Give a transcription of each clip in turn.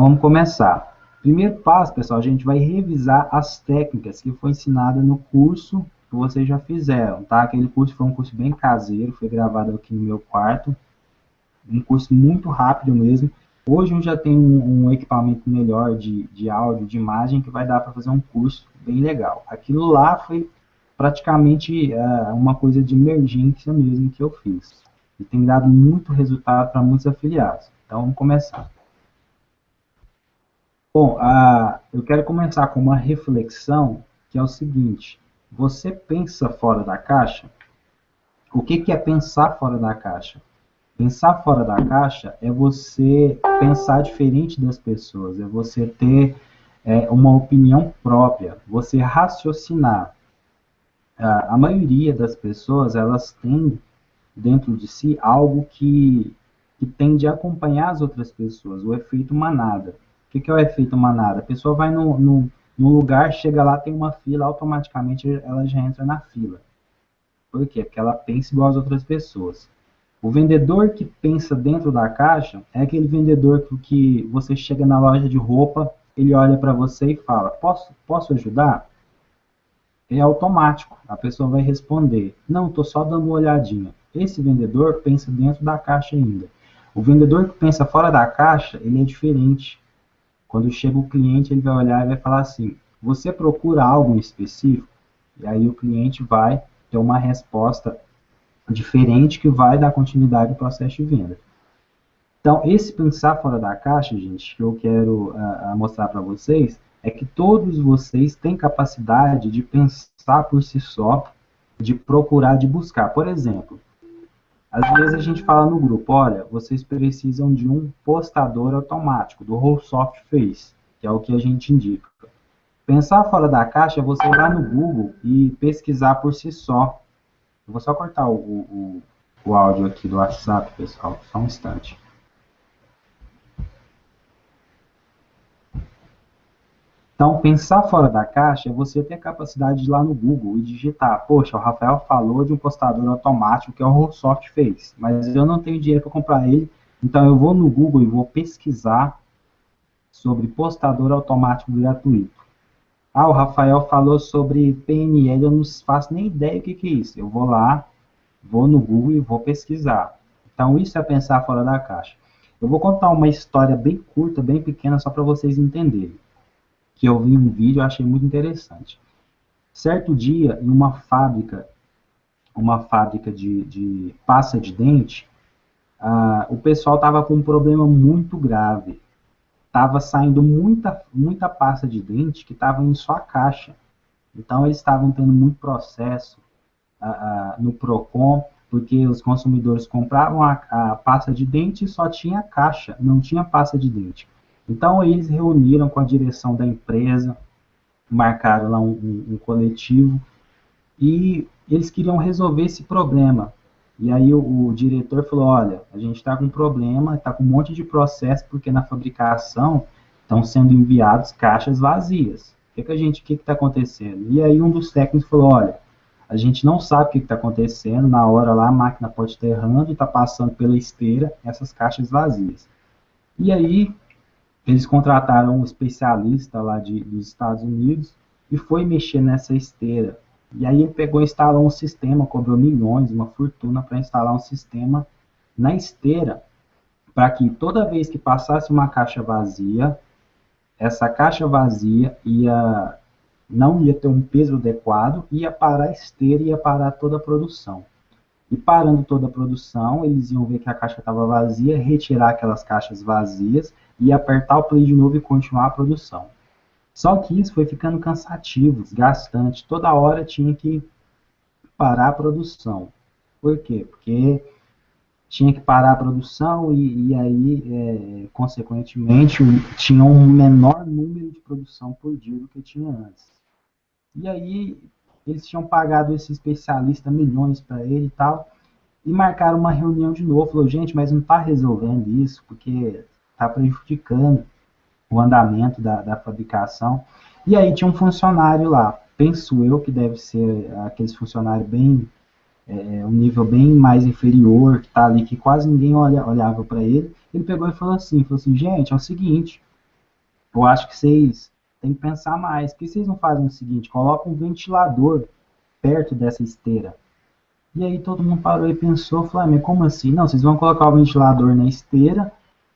vamos começar. Primeiro passo, pessoal, a gente vai revisar as técnicas que foi ensinada no curso que vocês já fizeram, tá? Aquele curso foi um curso bem caseiro, foi gravado aqui no meu quarto, um curso muito rápido mesmo. Hoje eu já tenho um equipamento melhor de áudio, de imagem, que vai dar para fazer um curso bem legal. Aquilo lá foi praticamente uma coisa de emergência mesmo que eu fiz. E tem dado muito resultado para muitos afiliados. Então vamos começar. Bom, eu quero começar com uma reflexão, que é o seguinte: você pensa fora da caixa? O que é pensar fora da caixa? Pensar fora da caixa é você pensar diferente das pessoas, é você ter uma opinião própria, você raciocinar. A maioria das pessoas, elas têm dentro de si algo que tende a acompanhar as outras pessoas, o efeito manada. O que é o efeito manada? A pessoa vai no lugar, chega lá, tem uma fila, automaticamente ela já entra na fila. Por quê? Porque ela pensa igual às outras pessoas. O vendedor que pensa dentro da caixa é aquele vendedor que você chega na loja de roupa, ele olha para você e fala: posso ajudar? É automático, a pessoa vai responder: não, estou só dando uma olhadinha. Esse vendedor pensa dentro da caixa ainda. O vendedor que pensa fora da caixa, ele é diferente. Quando chega o cliente, ele vai olhar e vai falar assim: você procura algo em específico? E aí o cliente vai ter uma resposta diferente que vai dar continuidade ao processo de venda. Então, esse pensar fora da caixa, gente, que eu quero mostrar para vocês, é que todos vocês têm capacidade de pensar por si só, de procurar, de buscar. Por exemplo, às vezes a gente fala no grupo: olha, vocês precisam de um postador automático, do Rollsoft Face, que é o que a gente indica. Pensar fora da caixa é você ir lá no Google e pesquisar por si só. Eu vou só cortar o áudio aqui do WhatsApp, pessoal, só um instante. Então, pensar fora da caixa é você ter a capacidade de ir lá no Google e digitar: poxa, o Rafael falou de um postador automático que é o Rollsoft Face, mas eu não tenho dinheiro para comprar ele, então eu vou no Google e vou pesquisar sobre postador automático gratuito. O Rafael falou sobre PNL, eu não faço nem ideia o que é isso. Eu vou lá, vou no Google e vou pesquisar. Então, isso é pensar fora da caixa. Eu vou contar uma história bem curta, bem pequena, só para vocês entenderem. Que eu vi um vídeo e achei muito interessante. Certo dia, em uma fábrica de pasta de dente, o pessoal estava com um problema muito grave. Estava saindo muita pasta de dente que estava em sua caixa. Então, eles estavam tendo muito processo no Procon, porque os consumidores compravam a pasta de dente e só tinha a caixa, não tinha pasta de dente. Então, eles reuniram com a direção da empresa, marcaram lá um coletivo e eles queriam resolver esse problema. E aí o diretor falou: olha, a gente está com um problema, está com um monte de processo, porque na fabricação estão sendo enviados caixas vazias. O que está acontecendo? E aí um dos técnicos falou: olha, a gente não sabe o que está acontecendo, na hora lá a máquina pode estar errando e está passando pela esteira essas caixas vazias. E aí eles contrataram um especialista lá dos Estados Unidos e foi mexer nessa esteira. E aí ele pegou e instalou um sistema, cobrou milhões, uma fortuna para instalar um sistema na esteira, para que toda vez que passasse uma caixa vazia, essa caixa vazia não ia ter um peso adequado, ia parar a esteira e ia parar toda a produção. E parando toda a produção, eles iam ver que a caixa estava vazia, retirar aquelas caixas vazias e apertar o play de novo e continuar a produção. Só que isso foi ficando cansativo, desgastante. Toda hora tinha que parar a produção. Por quê? Porque tinha que parar a produção e aí, consequentemente, tinha um menor número de produção por dia do que tinha antes. E aí, eles tinham pagado esse especialista milhões para ele e tal, e marcaram uma reunião de novo. Falou: gente, mas não está resolvendo isso, porque está prejudicando o andamento da fabricação. E aí tinha um funcionário lá, penso eu que deve ser aqueles funcionários bem, um nível bem mais inferior, que está ali, que quase ninguém olhava para ele. Ele pegou e falou assim: gente, é o seguinte, Eu acho que vocês têm que pensar mais. Por que vocês não fazem o seguinte? Colocam um ventilador perto dessa esteira. E aí todo mundo parou e pensou, falou, mas como assim? Não, vocês vão colocar o ventilador na esteira,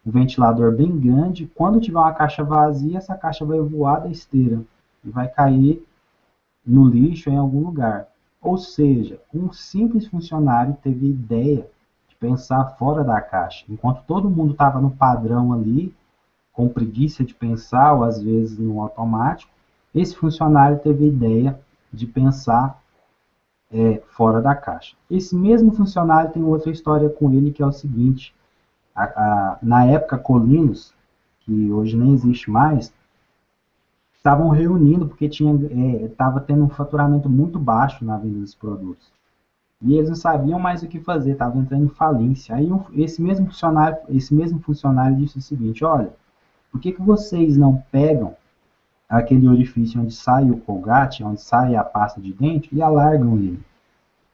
um ventilador bem grande. Quando tiver uma caixa vazia, essa caixa vai voar da esteira e vai cair no lixo ou em algum lugar. Ou seja, um simples funcionário teve a ideia de pensar fora da caixa. Enquanto todo mundo estava no padrão ali, com preguiça de pensar, ou às vezes no automático, esse funcionário teve a ideia de pensar fora da caixa. Esse mesmo funcionário tem outra história com ele, que é o seguinte: na época Colinos, que hoje nem existe mais, estavam reunindo porque estava tendo um faturamento muito baixo na venda dos produtos. E eles não sabiam mais o que fazer, estavam entrando em falência. Aí esse mesmo funcionário disse o seguinte: olha, por que vocês não pegam aquele orifício onde sai o Colgate, onde sai a pasta de dente, e alargam ele?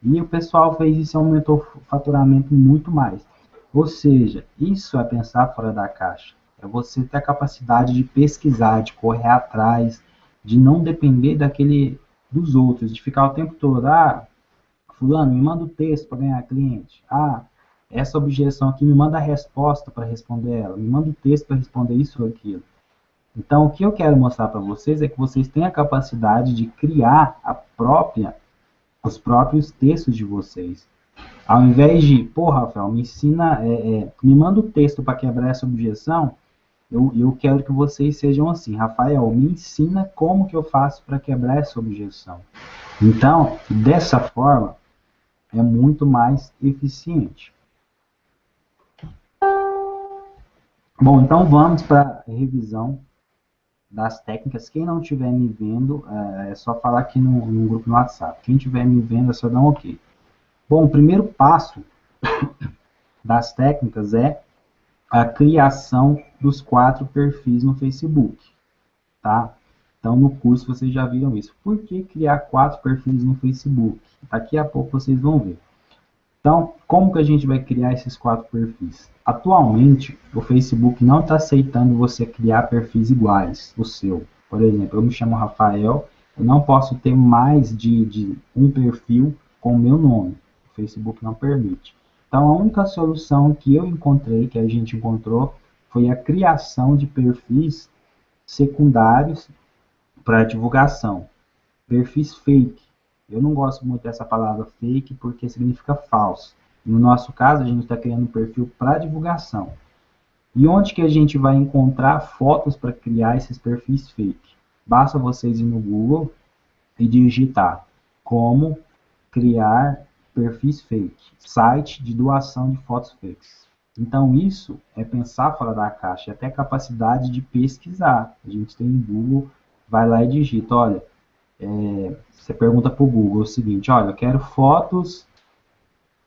E o pessoal fez isso e aumentou o faturamento muito mais. Ou seja, isso é pensar fora da caixa. É você ter a capacidade de pesquisar, de correr atrás, de não depender dos outros, de ficar o tempo todo, fulano, me manda o texto para ganhar cliente. Essa objeção aqui, me manda a resposta para responder ela. Me manda o texto para responder isso ou aquilo. Então, o que eu quero mostrar para vocês é que vocês têm a capacidade de criar os próprios textos de vocês. Ao invés de, pô, Rafael, me ensina, me manda o texto para quebrar essa objeção, eu quero que vocês sejam assim. Rafael, me ensina como que eu faço para quebrar essa objeção. Então, dessa forma, é muito mais eficiente. Bom, então vamos para a revisão das técnicas. Quem não estiver me vendo, é só falar aqui no grupo no WhatsApp. Quem estiver me vendo, é só dar um ok. Bom, o primeiro passo das técnicas é a criação dos 4 perfis no Facebook, tá? Então, no curso vocês já viram isso. Por que criar 4 perfis no Facebook? Daqui a pouco vocês vão ver. Então, como que a gente vai criar esses 4 perfis? Atualmente, o Facebook não está aceitando você criar perfis iguais, o seu. Por exemplo, eu me chamo Rafael, eu não posso ter mais de um perfil com o meu nome. O Facebook não permite. Então, a única solução que eu encontrei, que a gente encontrou, foi a criação de perfis secundários para divulgação. Perfis fake. Eu não gosto muito dessa palavra fake porque significa falso. No nosso caso, a gente está criando um perfil para divulgação. E onde que a gente vai encontrar fotos para criar esses perfis fake? Basta vocês ir no Google e digitar como criar perfis fake, site de doação de fotos fakes. Então isso é pensar fora da caixa, é até capacidade de pesquisar. A gente tem no Google, vai lá e digita, olha, você pergunta para o Google o seguinte, olha, eu quero fotos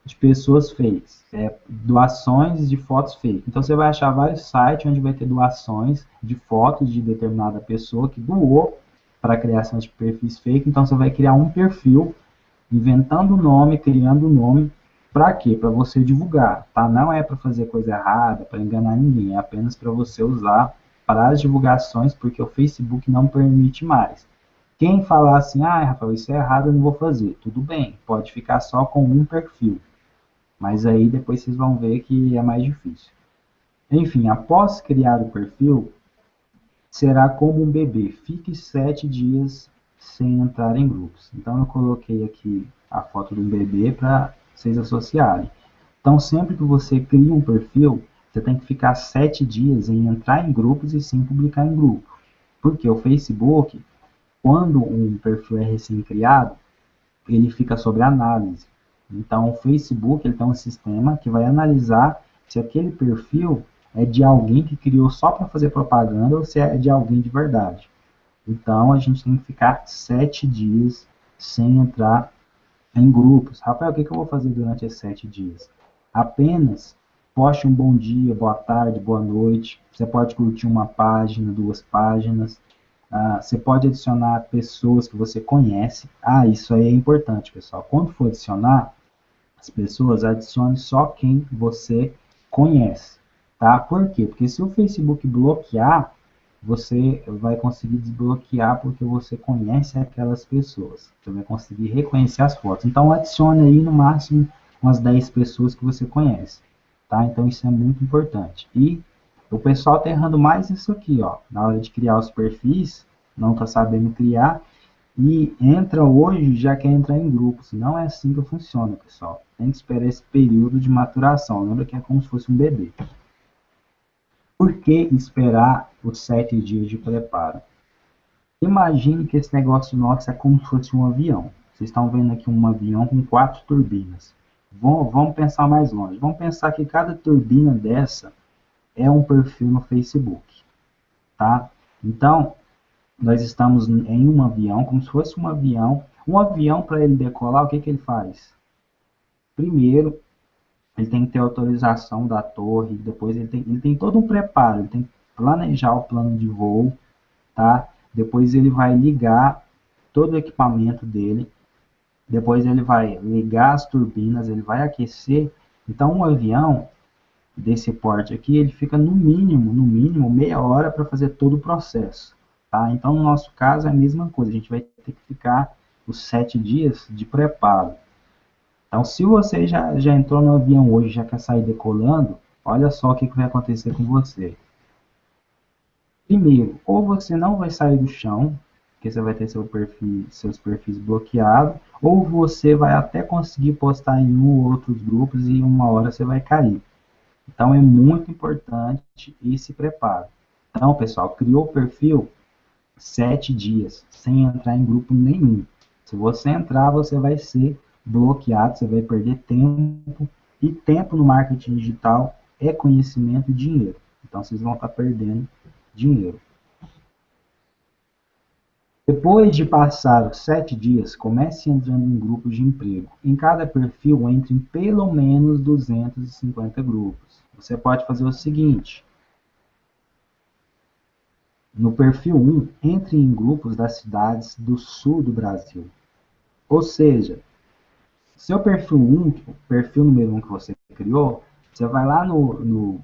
de pessoas fakes, doações de fotos fake. Então você vai achar vários sites onde vai ter doações de fotos de determinada pessoa que doou para a criação de perfis fake. Então você vai criar um perfil, inventando o nome, criando o nome, para quê? Para você divulgar, tá? Não é para fazer coisa errada, para enganar ninguém, é apenas para você usar para as divulgações, porque o Facebook não permite mais. Quem falar assim, Rafael, isso é errado, eu não vou fazer. Tudo bem, pode ficar só com um perfil. Mas aí depois vocês vão ver que é mais difícil. Enfim, após criar o perfil, será como um bebê. Fique 7 dias sem entrar em grupos. Então eu coloquei aqui a foto de um bebê para vocês associarem. Então sempre que você cria um perfil, você tem que ficar 7 dias em entrar em grupos e sem publicar em grupo. Porque o Facebook, quando um perfil é recém-criado, ele fica sob análise. Então, o Facebook ele tem um sistema que vai analisar se aquele perfil é de alguém que criou só para fazer propaganda ou se é de alguém de verdade. Então, a gente tem que ficar 7 dias sem entrar em grupos. Rafael, o que eu vou fazer durante esses 7 dias? Apenas poste um bom dia, boa tarde, boa noite. Você pode curtir uma página, 2 páginas. Você pode adicionar pessoas que você conhece. Isso aí é importante, pessoal. Quando for adicionar as pessoas, adicione só quem você conhece. Tá? Por quê? Porque se o Facebook bloquear você vai conseguir desbloquear porque você conhece aquelas pessoas. Você vai conseguir reconhecer as fotos. Então adicione aí no máximo umas 10 pessoas que você conhece, tá? Então isso é muito importante. E o pessoal tá errando mais isso aqui, ó, na hora de criar os perfis, não tá sabendo criar e entra hoje já quer entrar em grupos. Não é assim que funciona, pessoal. Tem que esperar esse período de maturação. Lembra que é como se fosse um bebê. Por que esperar os 7 dias de preparo? Imagine que esse negócio nosso é como se fosse um avião. Vocês estão vendo aqui um avião com 4 turbinas. Vamos pensar mais longe. Vamos pensar que cada turbina dessa é um perfil no Facebook, tá? Então, nós estamos em um avião, como se fosse um avião. Um avião, para ele decolar, o que, que ele faz? Primeiro, ele tem que ter autorização da torre, depois ele tem todo um preparo, ele tem que planejar o plano de voo, tá? Depois ele vai ligar todo o equipamento dele, depois ele vai ligar as turbinas, ele vai aquecer. Então, um avião desse porte aqui, ele fica no mínimo, meia hora para fazer todo o processo, tá? Então, no nosso caso, é a mesma coisa, a gente vai ter que ficar os 7 dias de preparo. Então, se você já entrou no avião hoje, já quer sair decolando, olha só o que vai acontecer com você. Primeiro, ou você não vai sair do chão, porque você vai ter seus perfis bloqueados, ou você vai até conseguir postar em um ou outros grupos e uma hora você vai cair. Então é muito importante esse preparo. Então, pessoal, criou o perfil 7 dias, sem entrar em grupo nenhum. Se você entrar, você vai ser bloqueado, você vai perder tempo, e tempo no marketing digital é conhecimento e dinheiro. Então vocês vão estar perdendo dinheiro. Depois de passar os 7 dias, comece entrando em grupos de emprego. Em cada perfil, entre em pelo menos 250 grupos. Você pode fazer o seguinte: no perfil 1, entre em grupos das cidades do sul do Brasil. Ou seja, seu perfil 1, o perfil número 1 que você criou, você vai lá no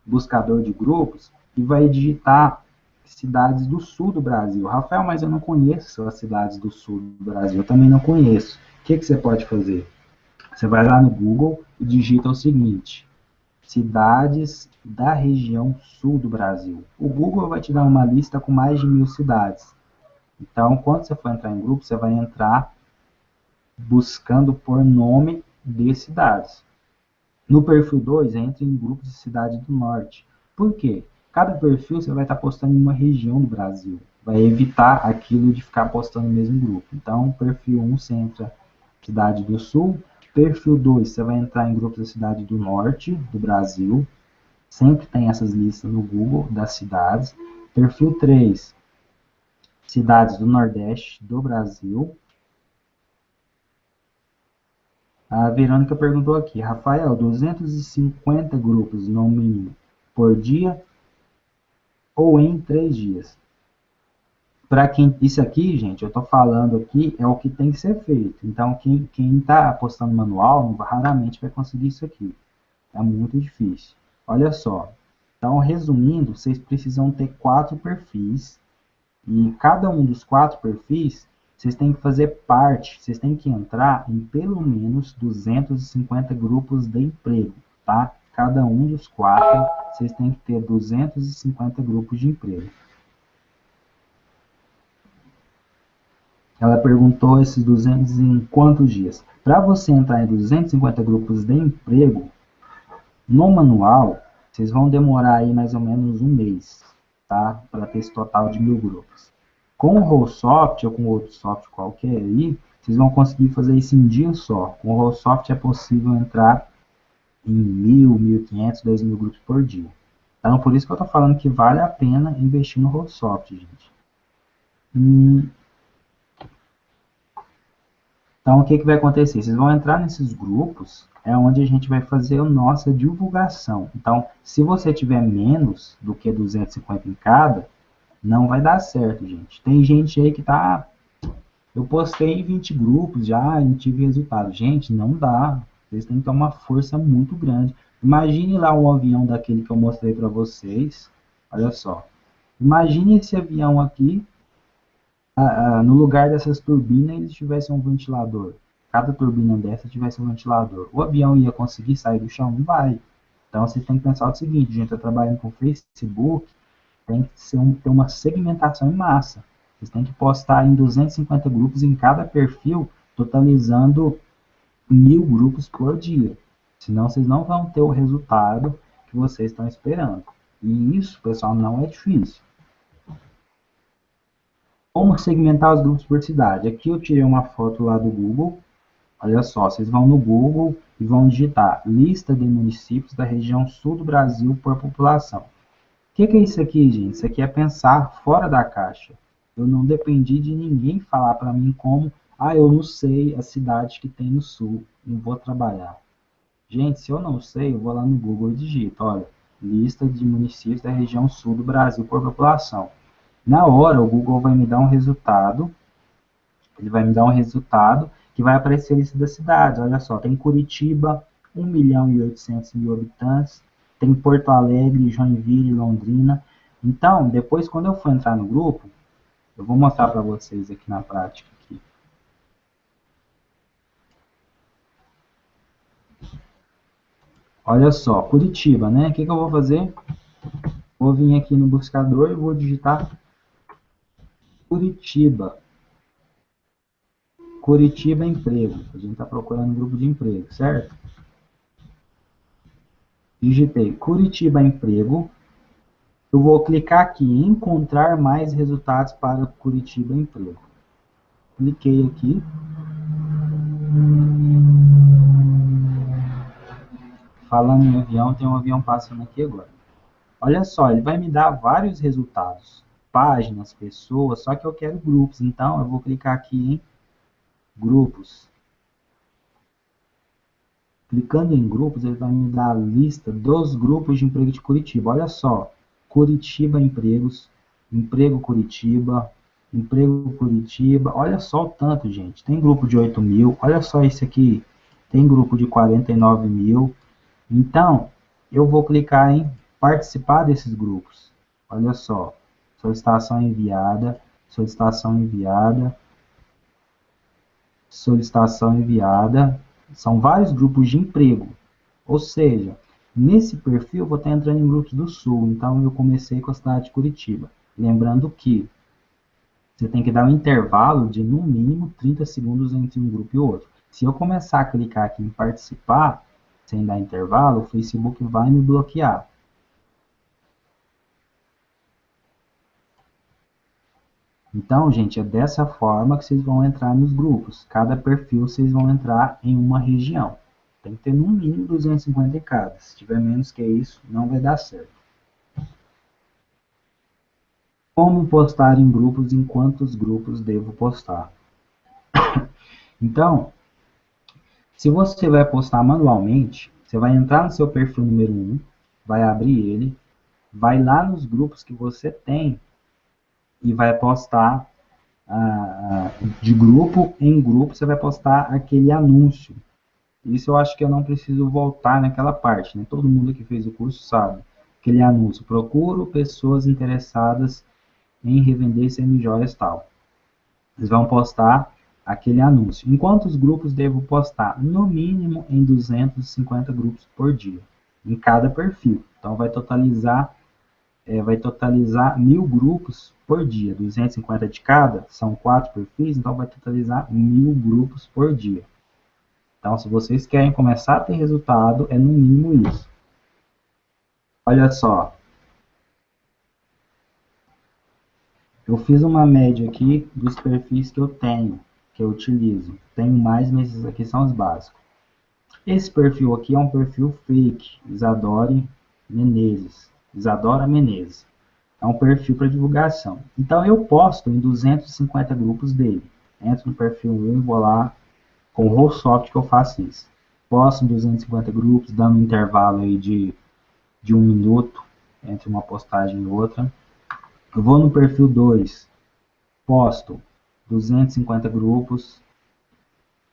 buscador de grupos e vai digitar cidades do sul do Brasil. Rafael, mas eu não conheço as cidades do sul do Brasil, eu também não conheço. O que você pode fazer? Você vai lá no Google e digita o seguinte: cidades da região sul do Brasil. O Google vai te dar uma lista com mais de 1000 cidades. Então, quando você for entrar em grupo, você vai entrar buscando por nome de cidades. No perfil 2, entre em grupos de cidades do norte. Por quê? Cada perfil você vai estar postando em uma região do Brasil. Vai evitar aquilo de ficar postando no mesmo grupo. Então, perfil 1 você entra cidade do sul. Perfil 2 você vai entrar em grupos da cidade do norte do Brasil. Sempre tem essas listas no Google das cidades. Perfil 3, cidades do nordeste do Brasil. A Verônica perguntou aqui: Rafael, 250 grupos no mínimo por dia ou em 3 dias? Para quem isso aqui, gente, eu estou falando aqui é o que tem que ser feito. Então, quem está apostando manual raramente vai conseguir isso aqui. É muito difícil. Olha só. Então, resumindo, vocês precisam ter 4 perfis e cada um dos 4 perfis vocês têm que fazer parte, vocês têm que entrar em pelo menos 250 grupos de emprego, tá? Cada um dos 4, vocês têm que ter 250 grupos de emprego. Ela perguntou esses 200 em quantos dias? Para você entrar em 250 grupos de emprego, no manual, vocês vão demorar aí mais ou menos um mês, tá? Para ter esse total de 1000 grupos. Com o Rollsoft ou com outro software qualquer aí, vocês vão conseguir fazer isso em um dia só. Com o Rollsoft é possível entrar em 1000, 1500, 2000 grupos por dia. Então, por isso que eu estou falando que vale a pena investir no Rollsoft, gente. Então, o que vai acontecer? Vocês vão entrar nesses grupos, é onde a gente vai fazer a nossa divulgação. Então, se você tiver menos do que 250 em cada, não vai dar certo, gente. Tem gente aí que tá... Eu postei em 20 grupos já e não tive resultado. Gente, não dá. Vocês têm que ter uma força muito grande. Imagine lá um avião daquele que eu mostrei para vocês. Olha só. Imagine esse avião aqui, no lugar dessas turbinas, eles tivessem um ventilador. Cada turbina dessa tivesse um ventilador. O avião ia conseguir sair do chão? Não vai. Então, vocês têm que pensar o seguinte, a gente está trabalhando com Facebook, tem que ter uma segmentação em massa. Vocês têm que postar em 250 grupos em cada perfil, totalizando 1000 grupos por dia. Senão, vocês não vão ter o resultado que vocês estão esperando. E isso, pessoal, não é difícil. Como segmentar os grupos por cidade? Aqui eu tirei uma foto lá do Google. Olha só, vocês vão no Google e vão digitar lista de municípios da região sul do Brasil por população. O que é isso aqui, gente? Isso aqui é pensar fora da caixa. Eu não dependi de ninguém falar para mim como, eu não sei a cidade que tem no sul, não vou trabalhar. Gente, se eu não sei, eu vou lá no Google e digito, olha, lista de municípios da região sul do Brasil por população. Na hora, o Google vai me dar um resultado, ele vai me dar um resultado que vai aparecer a lista das cidades. Olha só, tem Curitiba, 1.800.000 habitantes, tem Porto Alegre, Joinville, Londrina. Então, depois, quando eu for entrar no grupo, eu vou mostrar para vocês aqui na prática. Aqui. Olha só, Curitiba, né? O que eu vou fazer? Vou vir aqui no buscador e vou digitar Curitiba. Curitiba emprego. A gente está procurando um grupo de emprego, certo? Digitei Curitiba emprego. Eu vou clicar aqui em encontrar mais resultados para Curitiba emprego. Cliquei aqui. Falando em avião, tem um avião passando aqui agora. Olha só, ele vai me dar vários resultados. Páginas, pessoas, só que eu quero grupos. Então, eu vou clicar aqui em grupos. Clicando em grupos, ele vai me dar a lista dos grupos de emprego de Curitiba. Olha só, Curitiba Empregos, Emprego Curitiba, Emprego Curitiba. Olha só o tanto, gente. Tem grupo de 8.000. Olha só esse aqui. Tem grupo de 49.000. Então, eu vou clicar em participar desses grupos. Olha só. Solicitação enviada, solicitação enviada, solicitação enviada. São vários grupos de emprego. Ou seja, nesse perfil eu vou estar entrando em grupos do Sul. Então, eu comecei com a cidade de Curitiba. Lembrando que você tem que dar um intervalo de, no mínimo, 30 segundos entre um grupo e outro. Se eu começar a clicar aqui em participar, sem dar intervalo, o Facebook vai me bloquear. Então, gente, é dessa forma que vocês vão entrar nos grupos. Cada perfil vocês vão entrar em uma região. Tem que ter no mínimo 250 em cada. Se tiver menos que isso, não vai dar certo. Como postar em grupos, em quantos grupos devo postar? Então, se você vai postar manualmente, você vai entrar no seu perfil número 1, vai abrir ele, vai lá nos grupos que você tem e vai postar de grupo em grupo, você vai postar aquele anúncio. Isso eu acho que eu não preciso voltar naquela parte, né? Todo mundo que fez o curso sabe. Aquele anúncio, procuro pessoas interessadas em revender semijoias tal. Eles vão postar aquele anúncio. Em quantos grupos devo postar? No mínimo em 250 grupos por dia, em cada perfil. Então vai totalizar 1.000 grupos por dia. 250 de cada, são 4 perfis, então vai totalizar 1.000 grupos por dia. Então, se vocês querem começar a ter resultado, é no mínimo isso. Olha só. Eu fiz uma média aqui dos perfis que eu tenho, que eu utilizo. Tenho mais, mas esses aqui são os básicos. Esse perfil aqui é um perfil fake, Isadora Menezes. É um perfil para divulgação. Então, eu posto em 250 grupos dele. Entro no perfil 1 e vou lá com o Rollsoft que eu faço isso. Posto em 250 grupos, dando um intervalo aí de 1 minuto entre uma postagem e outra. Eu vou no perfil 2, posto 250 grupos,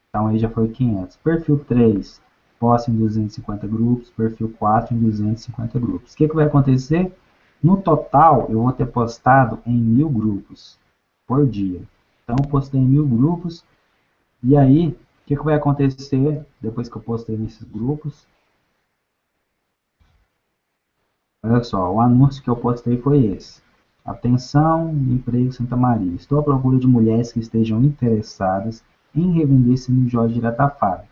então aí já foi 500. Perfil 3, posto em 250 grupos. Perfil 4 em 250 grupos. O que vai acontecer? No total, eu vou ter postado em 1000 grupos por dia. Então, eu postei em 1000 grupos. E aí, o que vai acontecer depois que eu postei nesses grupos? Olha só, o anúncio que eu postei foi esse. Atenção, emprego Santa Maria. Estou à procura de mulheres que estejam interessadas em revender semijoias direto da fábrica.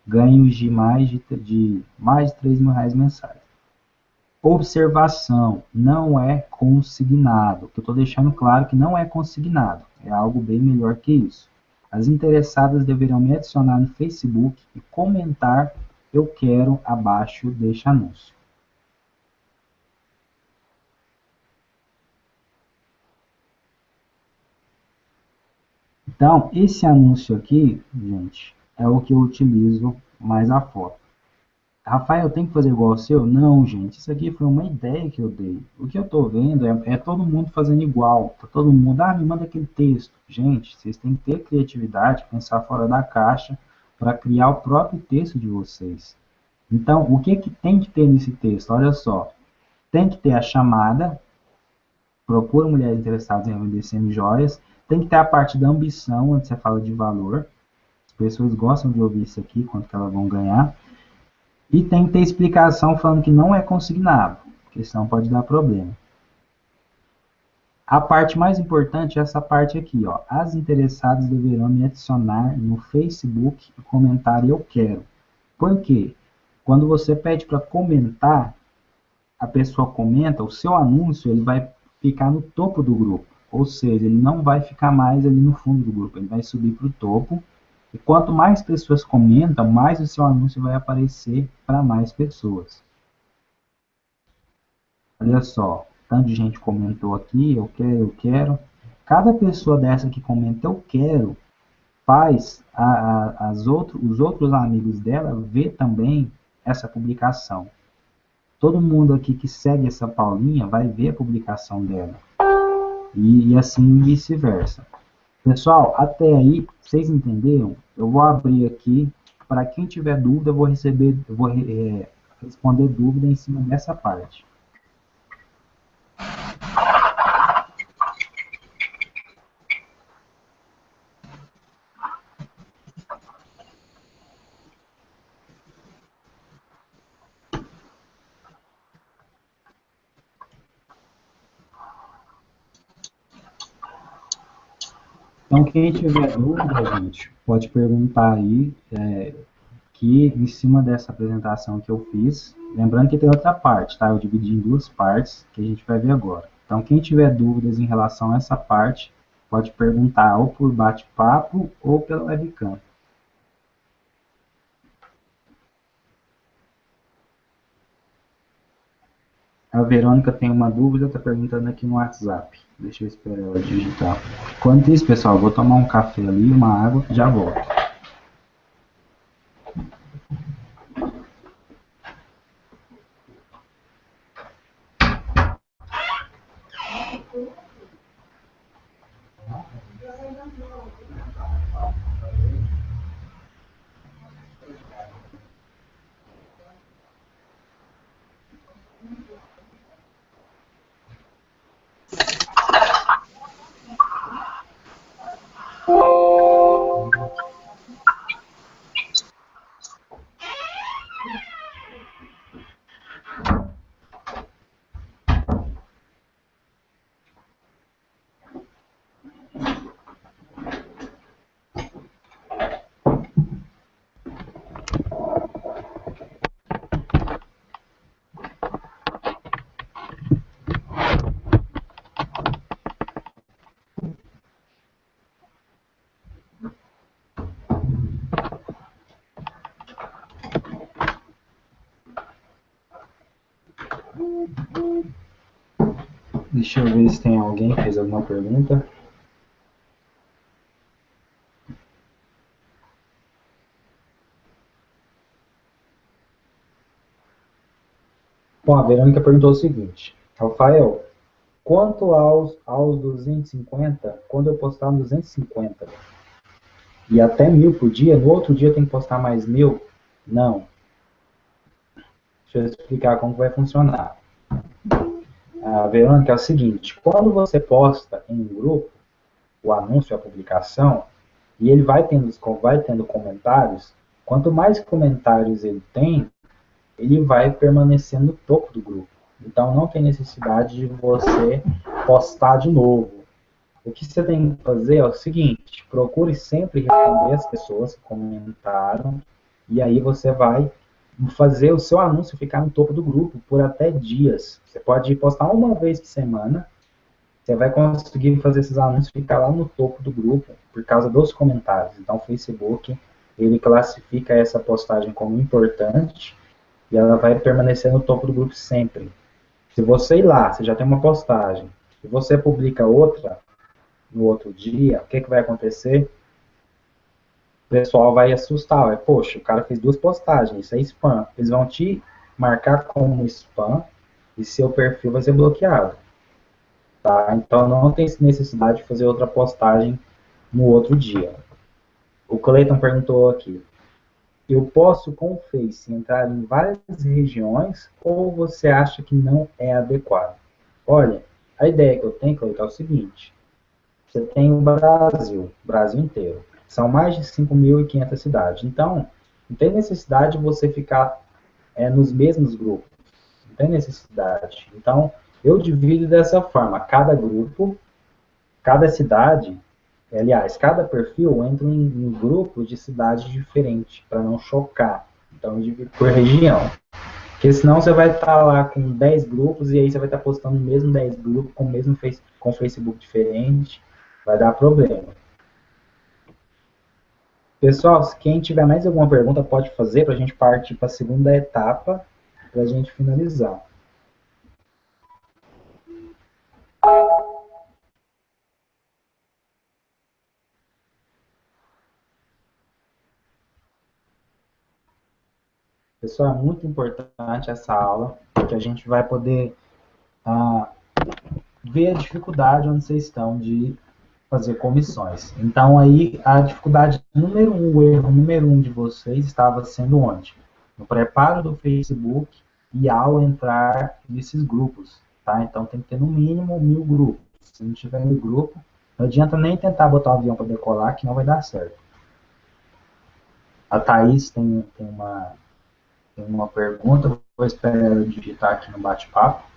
Ganhos de mais de 3 mil reais mensais. Observação, não é consignado. Eu estou deixando claro que não é consignado. É algo bem melhor que isso. As interessadas deverão me adicionar no Facebook e comentar eu quero abaixo deste anúncio. Então, esse anúncio aqui, gente, é o que eu utilizo mais a foto. Rafael, tem que fazer igual ao seu? Não, gente, isso aqui foi uma ideia que eu dei. O que eu estou vendo é todo mundo fazendo igual. Tá todo mundo, me manda aquele texto. Gente, vocês têm que ter criatividade, pensar fora da caixa para criar o próprio texto de vocês. Então, o que que tem que ter nesse texto? Olha só, tem que ter a chamada, procura mulheres interessadas em vender semi-joias, tem que ter a parte da ambição, onde você fala de valor. As pessoas gostam de ouvir isso aqui, quanto que elas vão ganhar. E tem que ter explicação falando que não é consignado, porque senão pode dar problema. A parte mais importante é essa parte aqui, ó. As interessadas deverão me adicionar no Facebook e comentar eu quero. Por quê? Quando você pede para comentar, a pessoa comenta, o seu anúncio ele vai ficar no topo do grupo. Ou seja, ele não vai ficar mais ali no fundo do grupo, ele vai subir para o topo. E quanto mais pessoas comentam, mais o seu anúncio vai aparecer para mais pessoas. Olha só, tanto de gente comentou aqui, eu quero, eu quero. Cada pessoa dessa que comenta eu quero, faz os outros amigos dela ver também essa publicação. Todo mundo aqui que segue essa Paulinha vai ver a publicação dela. E assim vice-versa. Pessoal, até aí, vocês entenderam? Eu vou abrir aqui. Para quem tiver dúvida, eu vou responder dúvida em cima dessa parte. Então, quem tiver dúvida, gente, pode perguntar aí, que em cima dessa apresentação que eu fiz, lembrando que tem outra parte, tá? Eu dividi em duas partes, que a gente vai ver agora. Então, quem tiver dúvidas em relação a essa parte, pode perguntar ou por bate-papo ou pela webcam. A Verônica tem uma dúvida, está perguntando aqui no WhatsApp. Deixa eu esperar ela digitar. Enquanto isso, pessoal, vou tomar um café ali, uma água, já volto. Deixa eu ver se tem alguém que fez alguma pergunta. Bom, a Verônica perguntou o seguinte: Rafael, quanto aos 250, quando eu postar 250 e até 1000 por dia, no outro dia eu tenho que postar mais 1000? Não. Deixa eu explicar como vai funcionar. Verônica, é o seguinte, quando você posta em um grupo o anúncio, a publicação, e ele vai tendo comentários, quanto mais comentários ele tem, ele vai permanecer no topo do grupo. Então não tem necessidade de você postar de novo. O que você tem que fazer é o seguinte, procure sempre responder as pessoas que comentaram, e aí você vai fazer o seu anúncio ficar no topo do grupo por até dias. Você pode postar uma vez por semana, você vai conseguir fazer esses anúncios ficar lá no topo do grupo por causa dos comentários. Então o Facebook, ele classifica essa postagem como importante e ela vai permanecer no topo do grupo sempre. Se você ir lá, você já tem uma postagem, e você publica outra no outro dia, o que, que vai acontecer? O pessoal vai assustar, vai, poxa, o cara fez duas postagens, isso é spam. Eles vão te marcar como spam e seu perfil vai ser bloqueado. Tá? Então não tem necessidade de fazer outra postagem no outro dia. O Cleiton perguntou aqui, eu posso com o Face entrar em várias regiões ou você acha que não é adequado? Olha, a ideia que eu tenho, Cleiton, é o seguinte, você tem o Brasil inteiro. São mais de 5.500 cidades. Então, não tem necessidade de você ficar nos mesmos grupos. Não tem necessidade. Então, eu divido dessa forma. Cada grupo, cada cidade, aliás, cada perfil entra em grupos de cidades diferentes, para não chocar. Então, eu divido por região. Porque senão você vai estar lá com 10 grupos e aí você vai estar postando o mesmo 10 grupos com o mesmo com Facebook diferente. Vai dar problema. Pessoal, se quem tiver mais alguma pergunta pode fazer para a gente partir para a segunda etapa para a gente finalizar. Pessoal, é muito importante essa aula, porque a gente vai poder ver a dificuldade onde vocês estão de fazer comissões. Então, aí, a dificuldade número um, o erro número um de vocês estava sendo onde? No preparo do Facebook e ao entrar nesses grupos, tá? Então, tem que ter no mínimo 1.000 grupos. Se não tiver 1.000 grupos, não adianta nem tentar botar o avião para decolar, que não vai dar certo. A Thaís tem uma pergunta, vou esperar ela digitar aqui no bate-papo.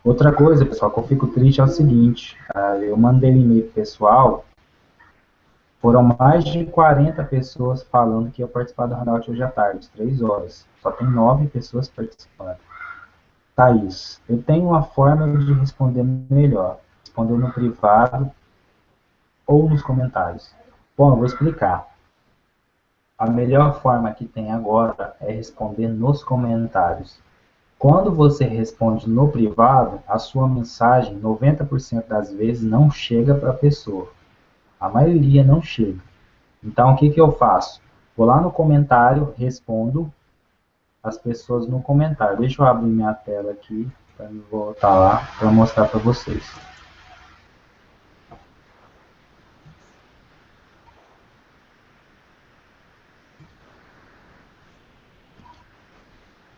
Outra coisa, pessoal, que eu fico triste é o seguinte, eu mandei um e-mail pessoal, foram mais de 40 pessoas falando que ia participar do Hangout hoje à tarde, 3 horas. Só tem 9 pessoas participando. Thaís, eu tenho uma forma de responder melhor, responder no privado ou nos comentários. Bom, eu vou explicar. A melhor forma que tem agora é responder nos comentários. Quando você responde no privado, a sua mensagem, 90% das vezes, não chega para a pessoa. A maioria não chega. Então, o que, que eu faço? Vou lá no comentário, respondo as pessoas no comentário. Deixa eu abrir minha tela aqui, para voltar lá, para mostrar para vocês.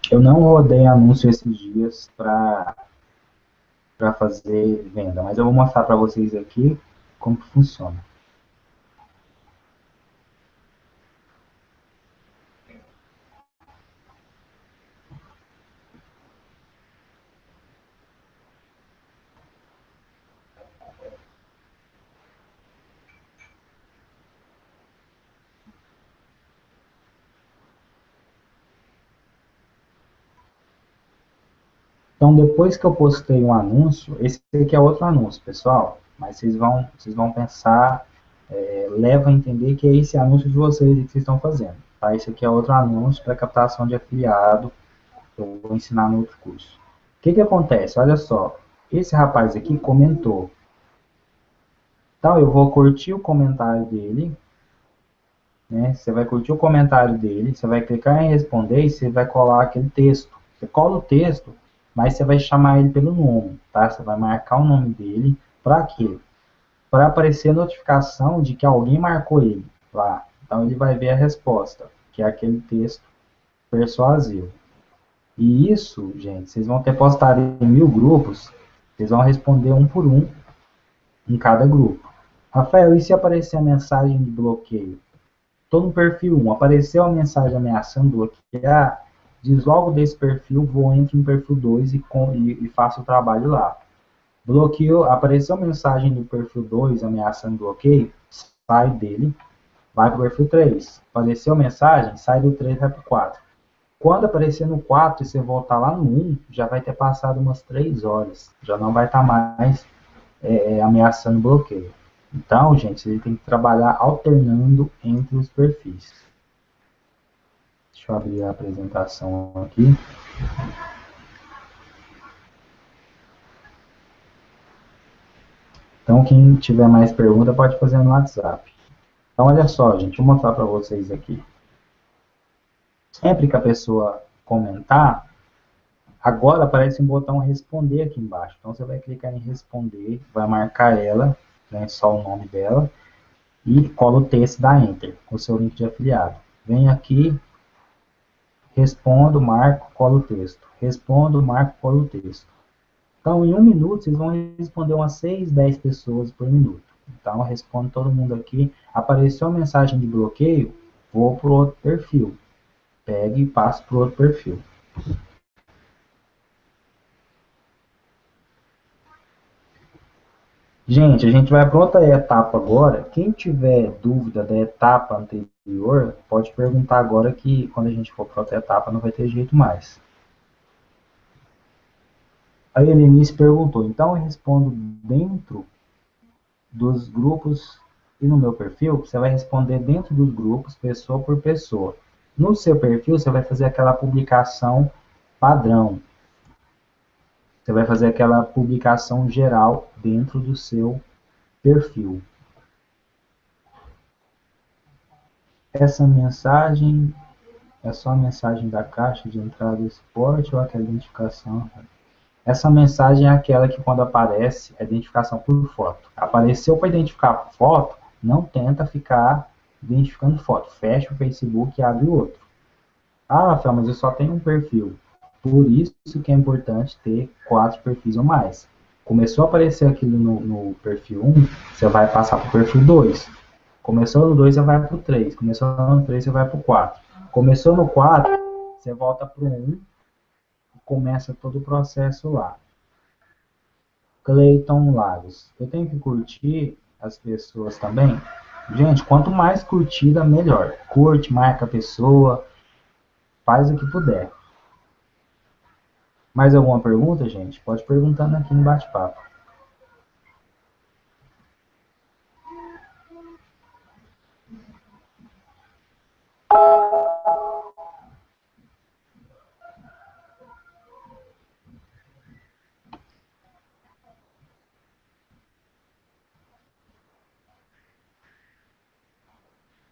Eu não rodei anúncio esses dias para fazer venda, mas eu vou mostrar para vocês aqui como que funciona. Então, depois que eu postei um anúncio, esse aqui é outro anúncio, pessoal, mas vocês vão pensar, leva a entender que é esse anúncio de vocês que vocês estão fazendo. Tá? Esse aqui é outro anúncio para captação de afiliado, que eu vou ensinar no outro curso. O que, que acontece? Olha só, esse rapaz aqui comentou. Então, eu vou curtir o comentário dele, né? Você vai curtir o comentário dele, você vai clicar em responder e você vai colar aquele texto. Você cola o texto, mas você vai chamar ele pelo nome, tá? Você vai marcar o nome dele para quê? para aparecer a notificação de que alguém marcou ele lá. Então ele vai ver a resposta, que é aquele texto persuasivo. E isso, gente, vocês vão ter postado em 1000 grupos, vocês vão responder um por um em cada grupo. Rafael, e se aparecer a mensagem de bloqueio? Estou no perfil 1, apareceu a mensagem ameaçando bloquear, diz logo desse perfil, vou entrar no perfil 2 e faço o trabalho lá. Bloqueou, apareceu a mensagem do perfil 2 ameaçando bloqueio, sai dele, vai para o perfil 3. Apareceu a mensagem, sai do 3 e vai para o 4. Quando aparecer no 4 e você voltar lá no 1, já vai ter passado umas 3 horas. Já não vai estar mais ameaçando bloqueio. Então, gente, você tem que trabalhar alternando entre os perfis. Deixa eu abrir a apresentação aqui. Então, quem tiver mais pergunta pode fazer no WhatsApp. Então, olha só, gente, vou mostrar para vocês aqui. Sempre que a pessoa comentar, agora aparece um botão responder aqui embaixo. Então, você vai clicar em responder, vai marcar ela, né, só o nome dela, e cola o texto, dá Enter, com o seu link de afiliado. Vem aqui, respondo, marco, colo o texto. Respondo, marco, colo o texto. Então, em 1 minuto, vocês vão responder umas 6, 10 pessoas por minuto. Então, eu respondo todo mundo aqui. Apareceu a mensagem de bloqueio, vou para o outro perfil. Pego e passo para o outro perfil. Gente, a gente vai para outra etapa agora. Quem tiver dúvida da etapa anterior, pode perguntar agora que quando a gente for para outra etapa não vai ter jeito mais. A Helenice perguntou, então eu respondo dentro dos grupos e no meu perfil, você vai responder dentro dos grupos, pessoa por pessoa. No seu perfil, você vai fazer aquela publicação padrão. Você vai fazer aquela publicação geral dentro do seu perfil. Essa mensagem é só a mensagem da caixa de entrada do suporte ou aquela identificação? Essa mensagem é aquela que quando aparece, é identificação por foto. Apareceu para identificar por foto, não tenta ficar identificando foto. Fecha o Facebook e abre outro. Ah, Rafael, mas eu só tenho um perfil. Por isso que é importante ter 4 perfis ou mais. Começou a aparecer aquilo no perfil 1, você vai passar para o perfil 2. Começou no 2, você vai para o 3. Começou no 3, você vai para o 4. Começou no 4, você volta para o 1 e começa todo o processo lá. Cleiton Lagos. Eu tenho que curtir as pessoas também? Gente, quanto mais curtida, melhor. Curte, marca a pessoa, faz o que puder. Mais alguma pergunta, gente? Pode perguntando aqui no bate-papo.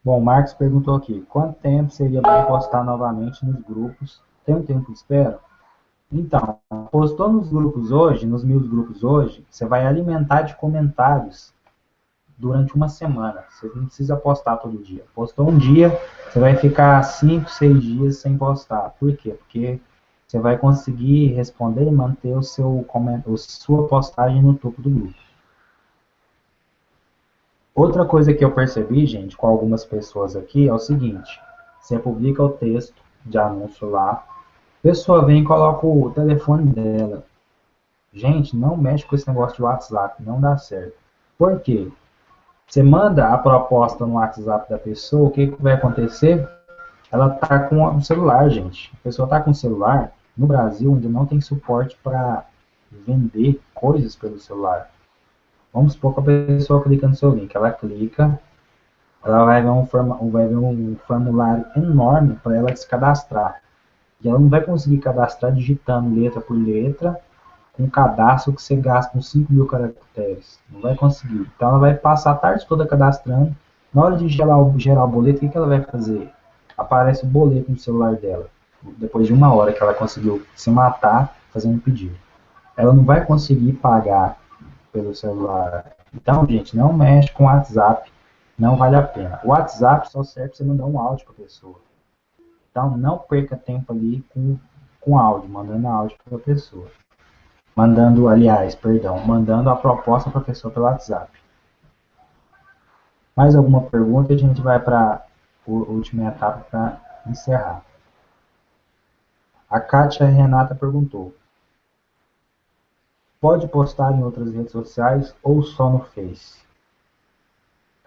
Bom, o Marcos perguntou aqui, quanto tempo seria bom postar novamente nos grupos? Tem um tempo de espera? Então, postou nos grupos hoje, nos 1000 grupos hoje, você vai alimentar de comentários durante uma semana. Você não precisa postar todo dia. Postou um dia, você vai ficar 5, 6 dias sem postar. Por quê? Porque você vai conseguir responder e manter a sua postagem no topo do grupo. Outra coisa que eu percebi, gente, com algumas pessoas aqui, é o seguinte. Você publica o texto de anúncio lá, a pessoa vem e coloca o telefone dela. Gente, não mexe com esse negócio de WhatsApp, não dá certo. Por quê? Você manda a proposta no WhatsApp da pessoa, o que vai acontecer? Ela está com o celular, gente. A pessoa está com o celular, no Brasil, onde não tem suporte para vender coisas pelo celular. Vamos supor que a pessoa clica no seu link. Ela clica, ela vai ver um formulário enorme para ela se cadastrar. E ela não vai conseguir cadastrar digitando letra por letra, com um cadastro que você gasta uns 5.000 caracteres. Não vai conseguir. Então ela vai passar a tarde toda cadastrando. Na hora de gerar o boleto, o que ela vai fazer? Aparece o boleto no celular dela. Depois de 1 hora que ela conseguiu se matar fazendo pedido. Ela não vai conseguir pagar pelo celular. Então, gente, não mexe com o WhatsApp, não vale a pena. O WhatsApp só serve para você mandar um áudio para a pessoa. Então, não perca tempo ali com áudio, mandando áudio para a pessoa. Mandando a proposta para a pessoa pelo WhatsApp. Mais alguma pergunta e a gente vai para a última etapa para encerrar. A Kátia Renata perguntou: pode postar em outras redes sociais ou só no Face?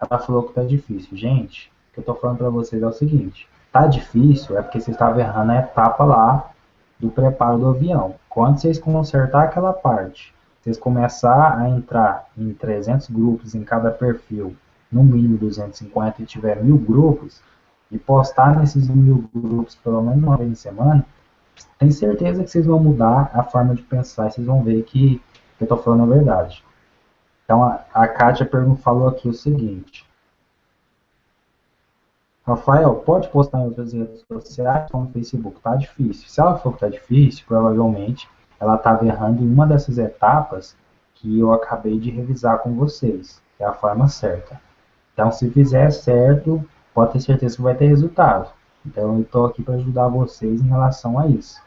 Ela falou que tá difícil. Gente, o que eu tô falando para vocês é o seguinte: tá difícil é porque vocês estavam errando a etapa lá do preparo do avião. Quando vocês consertar aquela parte, vocês começar a entrar em 300 grupos em cada perfil, no mínimo 250 e tiver 1000 grupos, e postar nesses 1000 grupos pelo menos uma vez em semana, tem certeza que vocês vão mudar a forma de pensar e vocês vão ver que eu estou falando a verdade. Então a Kátia falou aqui o seguinte: Rafael, pode postar em outras redes sociais como no Facebook? Tá difícil. Se ela for que tá difícil, provavelmente ela estava errando em uma dessas etapas que eu acabei de revisar com vocês, que é a forma certa. Então, se fizer certo, pode ter certeza que vai ter resultado. Então, eu estou aqui para ajudar vocês em relação a isso.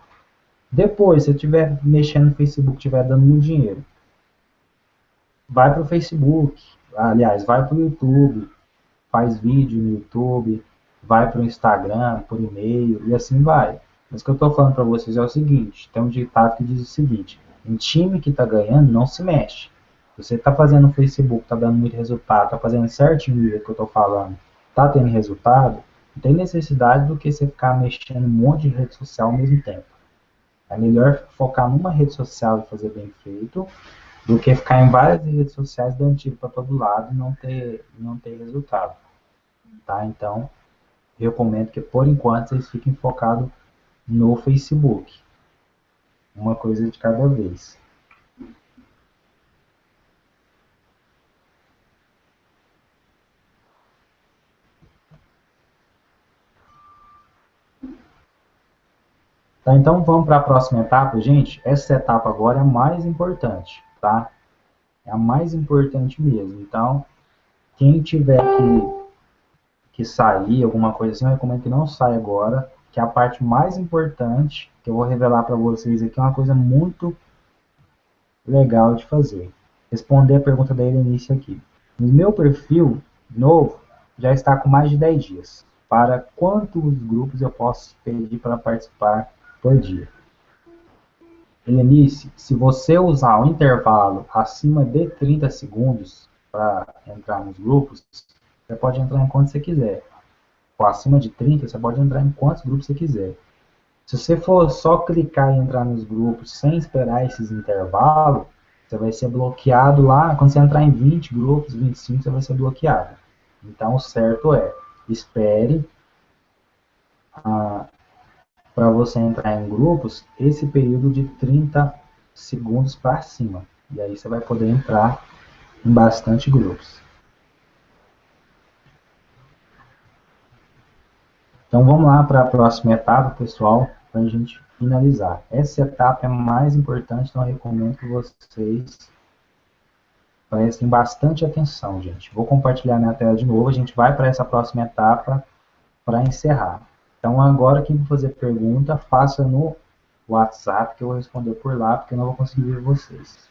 Depois, se eu estiver mexendo no Facebook, estiver dando muito dinheiro, vai para o Facebook, aliás, vai para o YouTube, faz vídeo no YouTube, vai para o Instagram, por e-mail, e assim vai. Mas o que eu estou falando para vocês é o seguinte: tem um ditado que diz o seguinte: em time que está ganhando, não se mexe. Você está fazendo no Facebook, está dando muito resultado, está fazendo certinho do jeito que eu estou falando, está tendo resultado, não tem necessidade do que você ficar mexendo em um monte de rede social ao mesmo tempo. É melhor focar numa rede social e fazer bem feito, do que ficar em várias redes sociais dando tiro para todo lado e não ter resultado. Tá? Então, eu recomendo que por enquanto vocês fiquem focados no Facebook. Uma coisa de cada vez. Tá, então vamos para a próxima etapa, gente. Essa etapa agora é a mais importante, tá? É a mais importante mesmo. Então, quem tiver que sair, alguma coisa assim, eu recomendo que não saia agora, que é a parte mais importante, que eu vou revelar para vocês aqui, é uma coisa muito legal de fazer. Responder a pergunta da Helenice aqui. No meu perfil novo, já está com mais de 10 dias. Para quantos grupos eu posso pedir para participar por dia? Helenice, se você usar o intervalo acima de 30 segundos para entrar nos grupos, você pode entrar em quantos você quiser. Ou acima de 30, você pode entrar em quantos grupos você quiser. Se você for só clicar e entrar nos grupos sem esperar esses intervalos, você vai ser bloqueado lá. Quando você entrar em 20 grupos, 25, você vai ser bloqueado. Então, o certo é, espere para você entrar em grupos esse período de 30 segundos para cima. E aí você vai poder entrar em bastante grupos. Então vamos lá para a próxima etapa, pessoal, para a gente finalizar. Essa etapa é mais importante, então eu recomendo que vocês prestem bastante atenção, gente. Vou compartilhar minha tela de novo, a gente vai para essa próxima etapa para encerrar. Então agora quem for fazer pergunta, faça no WhatsApp que eu vou responder por lá, porque eu não vou conseguir ver vocês.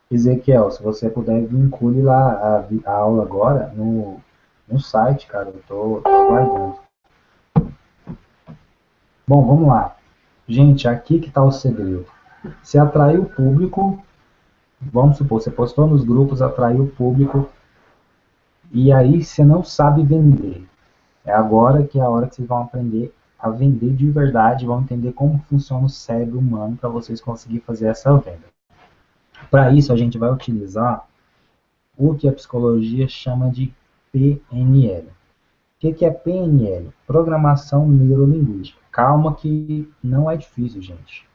Ezequiel, se você puder, vincule lá a aula agora no site, cara. Eu tô aguardando. Bom, vamos lá. Gente, aqui que está o segredo. Se atrair o público, vamos supor, você postou nos grupos, atraiu o público, e aí você não sabe vender. É agora que é a hora que vocês vão aprender a vender de verdade, vão entender como funciona o cérebro humano para vocês conseguirem fazer essa venda. Para isso, a gente vai utilizar o que a psicologia chama de PNL. O que é PNL? Programação Neurolinguística. Calma que não é difícil, gente.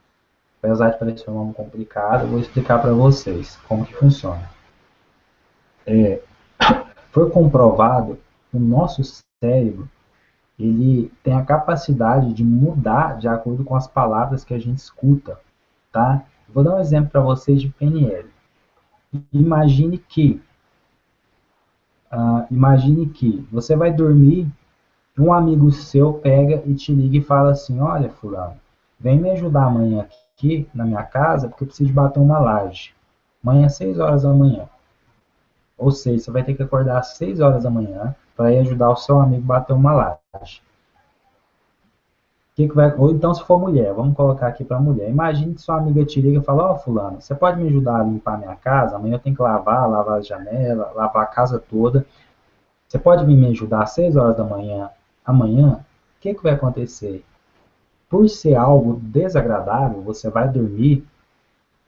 Apesar de parecer um nome complicado, eu vou explicar para vocês como que funciona. Foi comprovado que o nosso cérebro ele tem a capacidade de mudar de acordo com as palavras que a gente escuta, tá? Vou dar um exemplo para vocês de PNL. Imagine que, imagine que você vai dormir, um amigo seu pega e te liga e fala assim: olha, fulano, vem me ajudar amanhã aqui na minha casa porque eu preciso de bater uma laje. Amanhã às 6 horas da manhã. Ou seja, você vai ter que acordar às 6 horas da manhã para ir ajudar o seu amigo a bater uma laje. Ou então, se for mulher, vamos colocar aqui para mulher. Imagine que sua amiga te liga e fala: ó, fulano, você pode me ajudar a limpar minha casa? Amanhã eu tenho que lavar as janelas, lavar a casa toda. Você pode vir me ajudar às 6 horas da manhã amanhã? O que vai acontecer? Por ser algo desagradável, você vai dormir,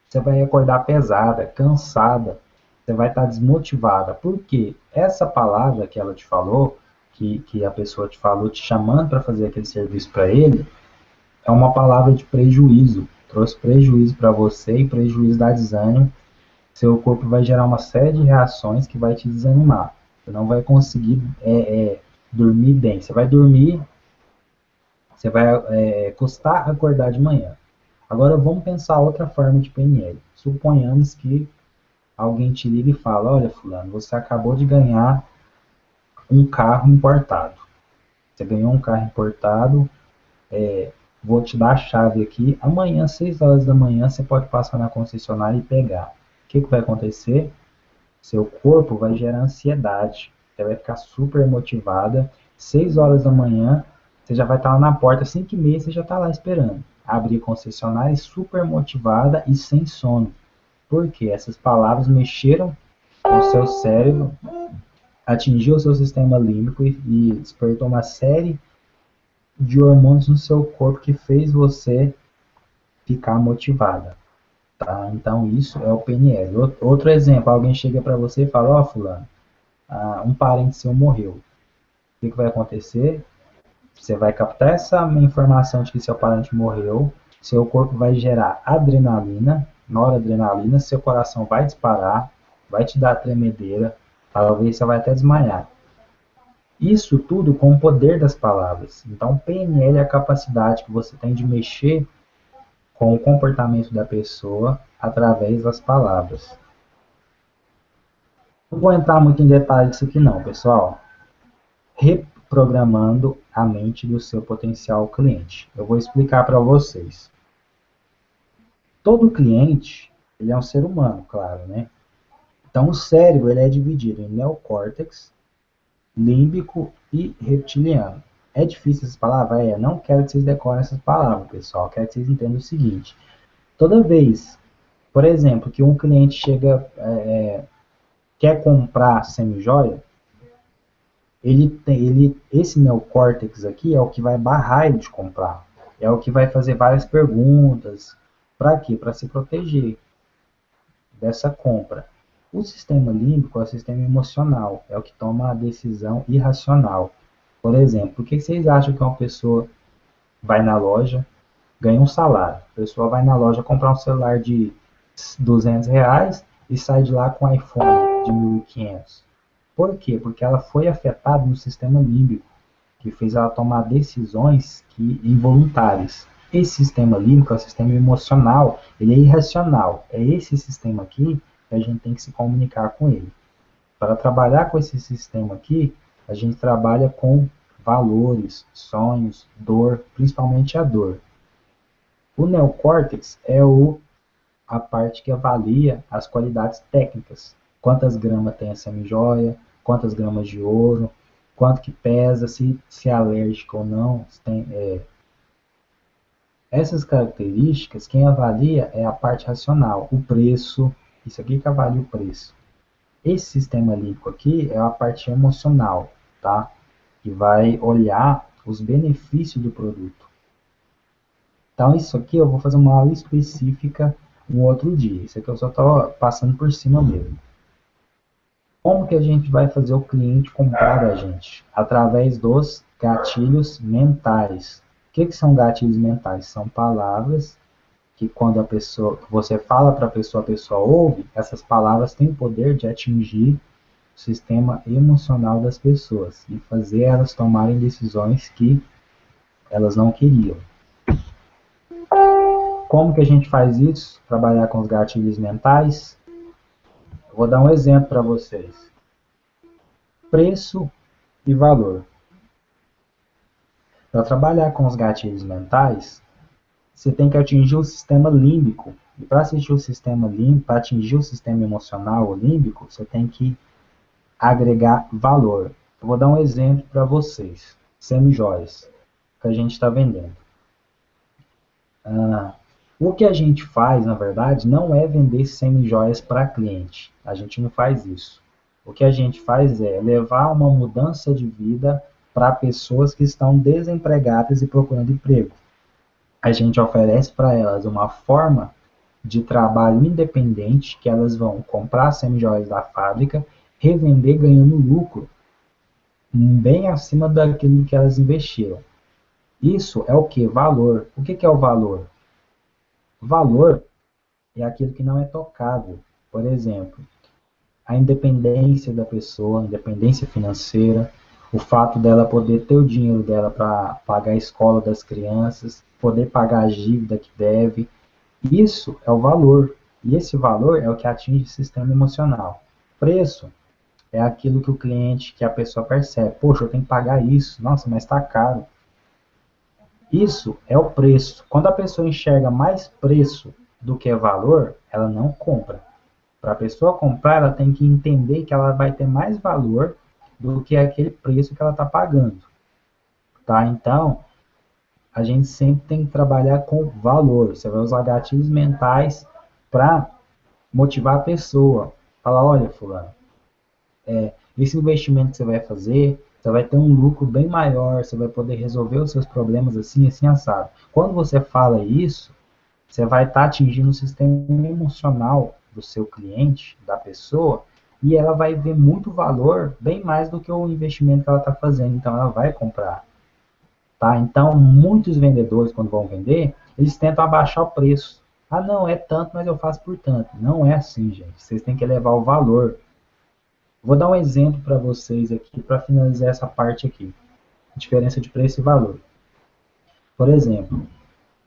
você vai acordar pesada, cansada, você vai estar desmotivada. Por quê? Essa palavra que ela te falou, que a pessoa te falou, te chamando para fazer aquele serviço para ele, é uma palavra de prejuízo. Trouxe prejuízo para você e prejuízo dá desânimo. Seu corpo vai gerar uma série de reações que vai te desanimar. Você não vai conseguir dormir bem. Você vai dormir, você vai custar acordar de manhã. Agora vamos pensar outra forma de PNL. Suponhamos que alguém te liga e fala: olha, fulano, você acabou de ganhar um carro importado. Você ganhou um carro importado, vou te dar a chave aqui. Amanhã, às 6 horas da manhã, você pode passar na concessionária e pegar. O que vai acontecer? Seu corpo vai gerar ansiedade. Você vai ficar super motivada. 6 horas da manhã, você já vai estar lá na porta. 5h30, você já está lá esperando. Abrir a concessionária super motivada e sem sono. Por quê? Essas palavras mexeram com o seu cérebro, atingiu o seu sistema límbico e despertou uma série de hormônios no seu corpo que fez você ficar motivada. Tá? Então, isso é o PNL. Outro exemplo, alguém chega para você e fala: ó, fulano, um parente seu morreu. O que vai acontecer? Você vai captar essa informação de que seu parente morreu, seu corpo vai gerar adrenalina, noradrenalina, seu coração vai disparar, vai te dar tremedeira, talvez você vai até desmaiar. Isso tudo com o poder das palavras. Então, PNL é a capacidade que você tem de mexer com o comportamento da pessoa através das palavras. Não vou entrar muito em detalhes disso aqui não, pessoal. Reprogramando a mente do seu potencial cliente. Eu vou explicar para vocês. Todo cliente, ele é um ser humano, claro, né? Então, o cérebro ele é dividido em neocórtex, límbico e reptiliano. É difícil essas palavras? Não quero que vocês decorem essas palavras, pessoal. Quero que vocês entendam o seguinte. Toda vez, por exemplo, que um cliente chega, quer comprar semijoia, esse neocórtex aqui é o que vai barrar ele de comprar. É o que vai fazer várias perguntas. Para quê? Para se proteger dessa compra. O sistema límbico é o sistema emocional, é o que toma a decisão irracional. Por exemplo, por que vocês acham que uma pessoa vai na loja, ganha um salário, a pessoa vai na loja comprar um celular de R$ 200 e sai de lá com um iPhone de 1.500? Por quê? Porque ela foi afetada no sistema límbico, que fez ela tomar decisões involuntárias. Esse sistema límbico é o sistema emocional, ele é irracional. É esse sistema aqui que a gente tem que se comunicar com ele. Para trabalhar com esse sistema aqui, a gente trabalha com valores, sonhos, dor, principalmente a dor. O neocórtex é a parte que avalia as qualidades técnicas. Quantas gramas tem a semijoia, quantas gramas de ouro, quanto que pesa, se é alérgico ou não. Essas características, quem avalia é a parte racional, o preço, isso aqui que avalia o preço. Esse sistema límbico aqui é a parte emocional, tá? Que vai olhar os benefícios do produto. Então, isso aqui eu vou fazer uma aula específica um outro dia. Isso aqui eu só estou passando por cima mesmo. Como que a gente vai fazer o cliente comprar da gente? Através dos gatilhos mentais. O que são gatilhos mentais? São palavras que quando você fala para a pessoa ouve, essas palavras têm o poder de atingir o sistema emocional das pessoas e fazer elas tomarem decisões que elas não queriam. Como que a gente faz isso? Trabalhar com os gatilhos mentais. Eu vou dar um exemplo para vocês. Preço e valor. Para trabalhar com os gatilhos mentais, você tem que atingir o sistema límbico. E para atingir o sistema límbico, para atingir o sistema emocional ou límbico, você tem que agregar valor. Eu vou dar um exemplo para vocês. Semijoias, que a gente está vendendo. O que a gente faz, na verdade, não é vender semijoias para cliente. A gente não faz isso. O que a gente faz é levar uma mudança de vida para pessoas que estão desempregadas e procurando emprego. A gente oferece para elas uma forma de trabalho independente, que elas vão comprar semijoias da fábrica, revender ganhando lucro bem acima daquilo que elas investiram. Isso é o que? Valor. O que é o valor? Valor é aquilo que não é tocável. Por exemplo, a independência da pessoa, a independência financeira, o fato dela poder ter o dinheiro dela para pagar a escola das crianças, poder pagar a dívida que deve. Isso é o valor. E esse valor é o que atinge o sistema emocional. Preço é aquilo que o cliente, que a pessoa percebe. Poxa, eu tenho que pagar isso. Nossa, mas está caro. Isso é o preço. Quando a pessoa enxerga mais preço do que valor, ela não compra. Para a pessoa comprar, ela tem que entender que ela vai ter mais valor do que aquele preço que ela está pagando. Tá? Então, a gente sempre tem que trabalhar com valor. Você vai usar gatilhos mentais para motivar a pessoa. Falar, olha, fulano, esse investimento que você vai fazer, você vai ter um lucro bem maior, você vai poder resolver os seus problemas assim, assim, assado. Quando você fala isso, você vai estar atingindo o sistema emocional do seu cliente, da pessoa, e ela vai ver muito valor, bem mais do que o investimento que ela está fazendo, então ela vai comprar. Tá? Então, muitos vendedores, quando vão vender, eles tentam abaixar o preço. Ah, não, é tanto, mas eu faço por tanto. Não é assim, gente. Vocês têm que elevar o valor. Vou dar um exemplo para vocês aqui, para finalizar essa parte aqui. Diferença de preço e valor. Por exemplo,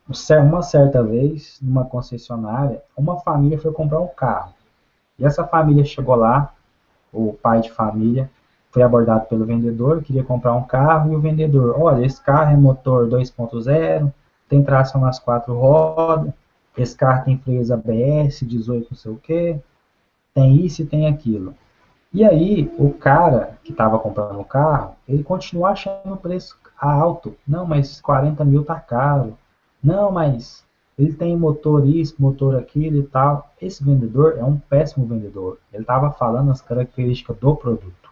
uma certa vez, numa concessionária, uma família foi comprar um carro. E essa família chegou lá, o pai de família foi abordado pelo vendedor, queria comprar um carro, e o vendedor, olha, esse carro é motor 2.0, tem tração nas 4 rodas, esse carro tem freios ABS, 18 não sei o que, tem isso e tem aquilo. E aí, o cara que estava comprando o carro, ele continuou achando o preço alto. Não, mas 40 mil tá caro. Não, mas ele tem motor isso, motor aquilo e tal. Esse vendedor é um péssimo vendedor. Ele estava falando as características do produto.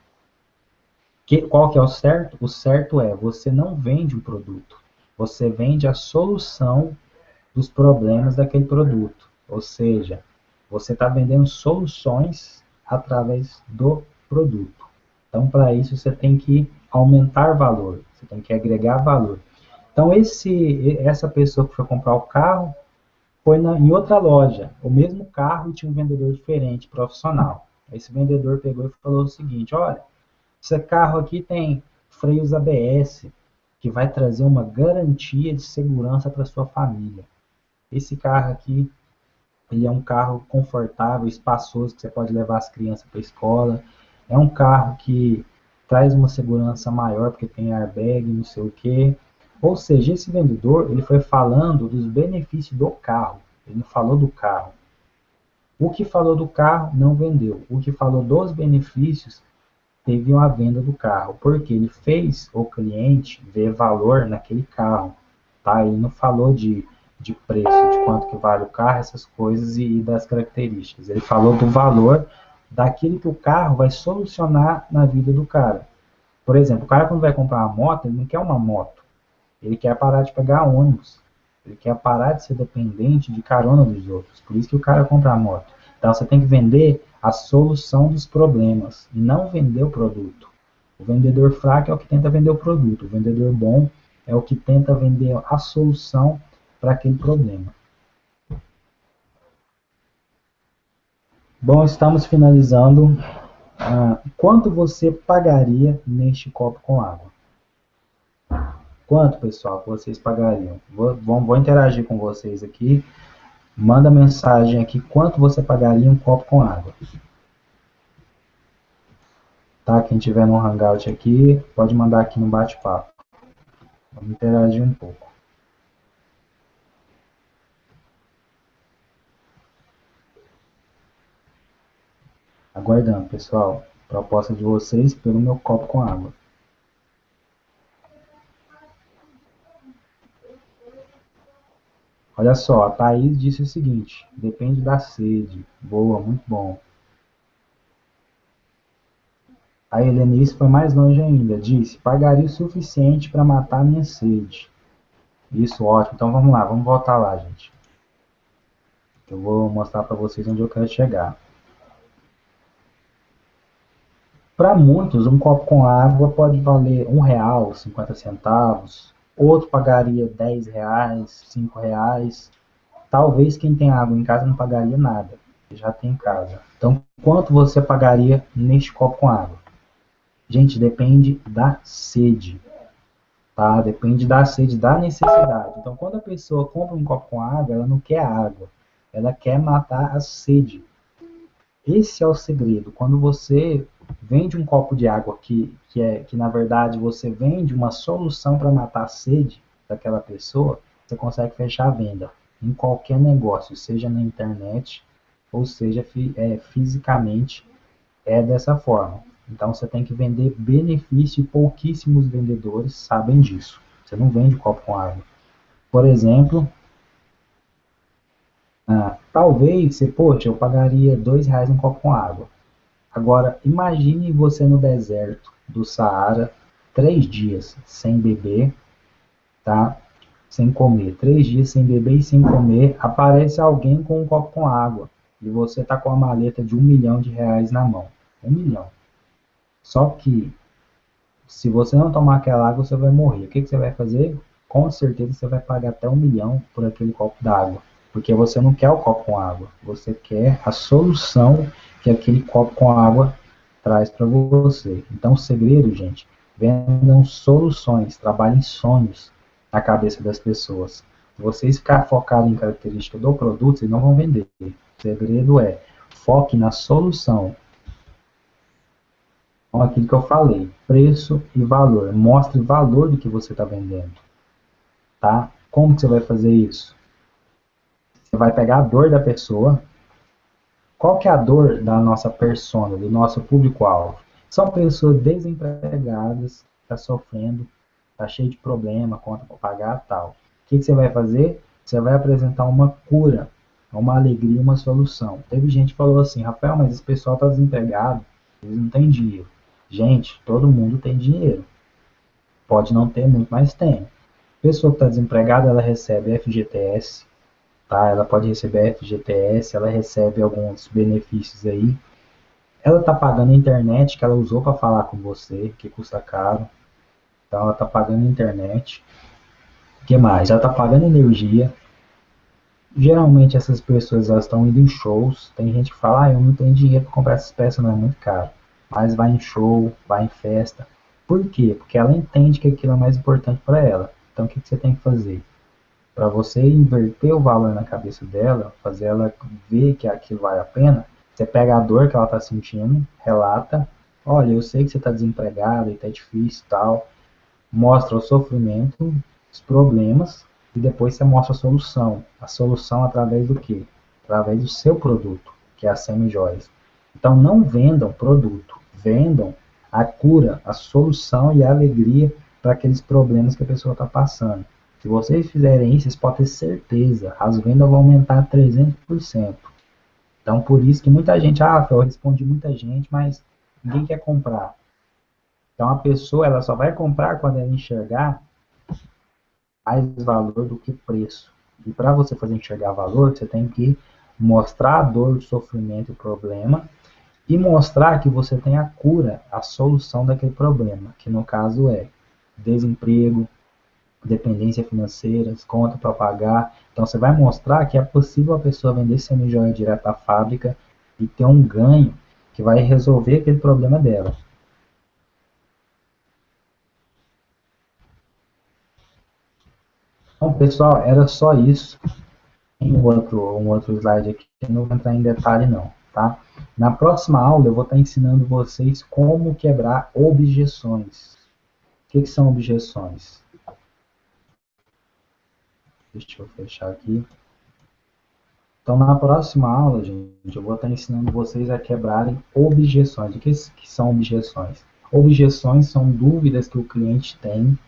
Qual que é o certo? O certo é, você não vende um produto. Você vende a solução dos problemas daquele produto. Ou seja, você está vendendo soluções através do produto. Então, para isso, você tem que aumentar valor, você tem que agregar valor. Então, essa pessoa que foi comprar o carro foi em outra loja, o mesmo carro e tinha um vendedor diferente, profissional. Esse vendedor pegou e falou o seguinte, olha, esse carro aqui tem freios ABS, que vai trazer uma garantia de segurança para sua família. Esse carro aqui, ele é um carro confortável, espaçoso, que você pode levar as crianças para a escola. É um carro que traz uma segurança maior, porque tem airbag, não sei o quê. Ou seja, esse vendedor, ele foi falando dos benefícios do carro. Ele não falou do carro. O que falou do carro, não vendeu. O que falou dos benefícios, teve uma venda do carro. Porque ele fez o cliente ver valor naquele carro. Tá? Ele não falou de preço, de quanto que vale o carro, essas coisas e das características. Ele falou do valor daquilo que o carro vai solucionar na vida do cara. Por exemplo, o cara quando vai comprar uma moto, ele não quer uma moto. Ele quer parar de pegar ônibus. Ele quer parar de ser dependente de carona dos outros. Por isso que o cara compra a moto. Então você tem que vender a solução dos problemas e não vender o produto. O vendedor fraco é o que tenta vender o produto. O vendedor bom é o que tenta vender a solução para aquele problema. Bom, estamos finalizando. Quanto você pagaria neste copo com água? Quanto, pessoal, que vocês pagariam? Vou interagir com vocês aqui. Manda mensagem aqui, quanto você pagaria um copo com água? Tá? Quem tiver no Hangout aqui, pode mandar aqui no bate-papo. Vamos interagir um pouco. Aguardando, pessoal. Proposta de vocês pelo meu copo com água. Olha só, a Thaís disse o seguinte: depende da sede. Boa, muito bom. A Helenice foi mais longe ainda. Disse: pagaria o suficiente para matar a minha sede. Isso, ótimo. Então vamos lá, vamos voltar lá, gente. Eu vou mostrar para vocês onde eu quero chegar. Para muitos, um copo com água pode valer R$ 1, 50 centavos. Outro pagaria R$ 10, R$ 5. Talvez quem tem água em casa não pagaria nada, já tem em casa. Então, quanto você pagaria neste copo com água? Gente, depende da sede, tá? Depende da sede, da necessidade. Então, quando a pessoa compra um copo com água, ela não quer água, ela quer matar a sede. Esse é o segredo. Quando você vende um copo de água que na verdade você vende uma solução para matar a sede daquela pessoa, você consegue fechar a venda em qualquer negócio, seja na internet ou seja fisicamente, é dessa forma. Então você tem que vender benefício e pouquíssimos vendedores sabem disso. Você não vende copo com água. Por exemplo, talvez você, poxa, eu pagaria R$ 2 um copo com água. Agora, imagine você no deserto do Saara, 3 dias sem beber, tá? Sem comer. 3 dias sem beber e sem comer. Aparece alguém com um copo com água. E você tá com a maleta de R$ 1 milhão na mão. 1 milhão. Só que, se você não tomar aquela água, você vai morrer. O que você vai fazer? Com certeza você vai pagar até 1 milhão por aquele copo d'água. Porque você não quer o copo com água. Você quer a solução que aquele copo com água traz para você. Então, o segredo, gente, vendam soluções, trabalhem sonhos na cabeça das pessoas. Se vocês ficarem focados em característica do produto, vocês não vão vender. O segredo é foque na solução. Então, aquilo que eu falei, preço e valor. Mostre o valor do que você está vendendo. Tá? Como que você vai fazer isso? Você vai pegar a dor da pessoa. Qual que é a dor da nossa persona, do nosso público-alvo? São pessoas desempregadas, está sofrendo, está cheio de problema, conta para pagar e tal. O que você vai fazer? Você vai apresentar uma cura, uma alegria, uma solução. Teve gente que falou assim, Rafael, mas esse pessoal está desempregado, eles não têm dinheiro. Gente, todo mundo tem dinheiro. Pode não ter muito, mas tem. A pessoa que está desempregada, ela recebe FGTS, tá? Ela pode receber FGTS, ela recebe alguns benefícios aí. Ela está pagando a internet que ela usou para falar com você, que custa caro. Então ela está pagando a internet. O que mais? Ela está pagando energia. Geralmente essas pessoas elas estão indo em shows. Tem gente que fala, eu não tenho dinheiro para comprar essas peças, não é muito caro. Mas vai em show, vai em festa. Por quê? Porque ela entende que aquilo é mais importante para ela. Então o que você tem que fazer? Para você inverter o valor na cabeça dela, fazer ela ver que aquilo vale a pena, você pega a dor que ela está sentindo, relata, olha, eu sei que você está desempregado e está difícil e tal, mostra o sofrimento, os problemas, e depois você mostra a solução. A solução através do quê? Através do seu produto, que é a Semijoias. Então não vendam produto, vendam a cura, a solução e a alegria para aqueles problemas que a pessoa está passando. Se vocês fizerem isso, vocês podem ter certeza, as vendas vão aumentar 300%. Então, por isso que muita gente, eu respondi muita gente, mas ninguém quer comprar. Então, a pessoa ela só vai comprar quando ela enxergar mais valor do que preço. E para você fazer enxergar valor, você tem que mostrar a dor, o sofrimento, o problema e mostrar que você tem a cura, a solução daquele problema, que no caso é desemprego, dependência financeira, conta para pagar. Então você vai mostrar que é possível a pessoa vender semijoia direto à fábrica e ter um ganho que vai resolver aquele problema dela. Então, pessoal, era só isso. Tem um outro slide aqui, eu não vou entrar em detalhe não, tá? Na próxima aula eu vou estar ensinando vocês como quebrar objeções. O que são objeções? Deixa eu fechar aqui. Então, na próxima aula, gente, eu vou estar ensinando vocês a quebrarem objeções. O que são objeções? Objeções são dúvidas que o cliente tem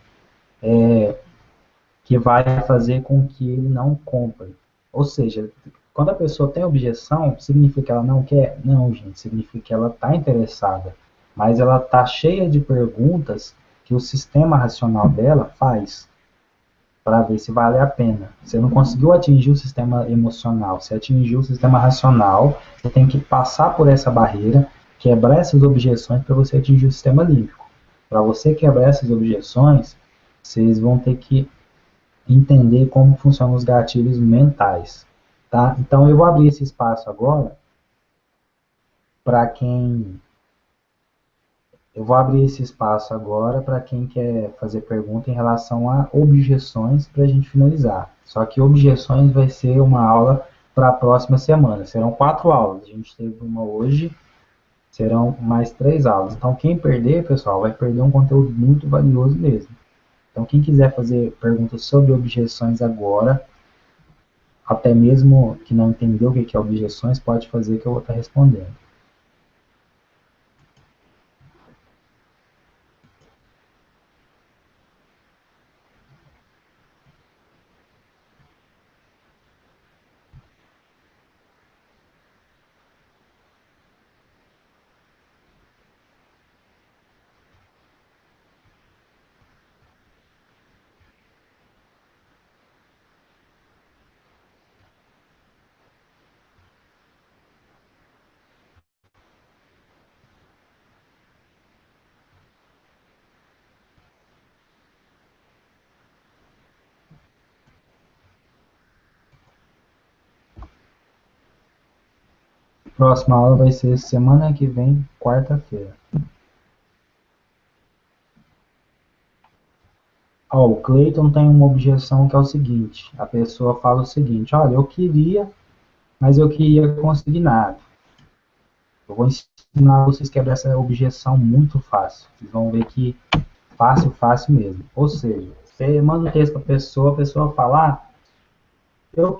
que vai fazer com que ele não compre. Ou seja, quando a pessoa tem objeção, significa que ela não quer? Não, gente, significa que ela está interessada, mas ela está cheia de perguntas que o sistema racional dela faz para ver se vale a pena. Você não conseguiu atingir o sistema emocional, você atingiu o sistema racional, você tem que passar por essa barreira, quebrar essas objeções para você atingir o sistema límbico. Para você quebrar essas objeções, vocês vão ter que entender como funcionam os gatilhos mentais, tá? Então eu vou abrir esse espaço agora para quem quer fazer pergunta em relação a objeções para a gente finalizar. Só que objeções vai ser uma aula para a próxima semana. Serão 4 aulas. A gente teve uma hoje, serão mais 3 aulas. Então quem perder, pessoal, vai perder um conteúdo muito valioso mesmo. Então quem quiser fazer perguntas sobre objeções agora, até mesmo que não entendeu o que é objeções, pode fazer que eu vou estar respondendo. Próxima aula vai ser semana que vem, quarta-feira. O Cleiton tem uma objeção que é o seguinte, a pessoa fala o seguinte, olha, eu queria, mas eu queria consignado. Eu vou ensinar vocês a quebrar essa objeção muito fácil. Vocês vão ver que fácil, fácil mesmo. Ou seja, você manda o texto para a pessoa fala, eu